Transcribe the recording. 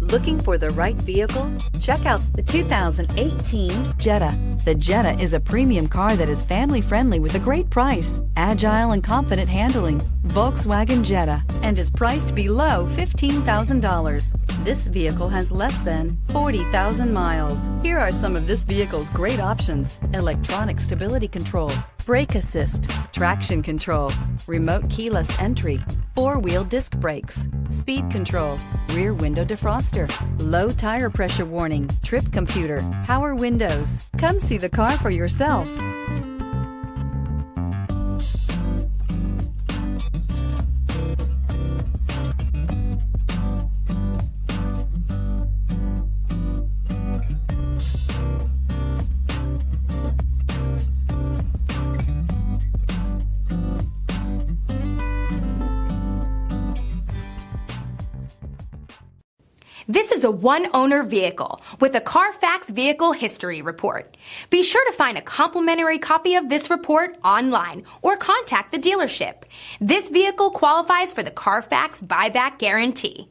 Looking for the right vehicle? Check out the 2018 Jetta. The Jetta is a premium car that is family-friendly with a great price, agile and confident handling. Volkswagen Jetta, and is priced below $15,000. This vehicle has less than 40,000 miles. Here are some of this vehicle's great options: electronic stability control, brake assist, traction control, remote keyless entry, four-wheel disc brakes, speed control, rear window defroster, low tire pressure warning, trip computer, power windows. Come see the car for yourself. This is a one-owner vehicle with a Carfax Vehicle History Report. Be sure to find a complimentary copy of this report online or contact the dealership. This vehicle qualifies for the Carfax Buyback Guarantee.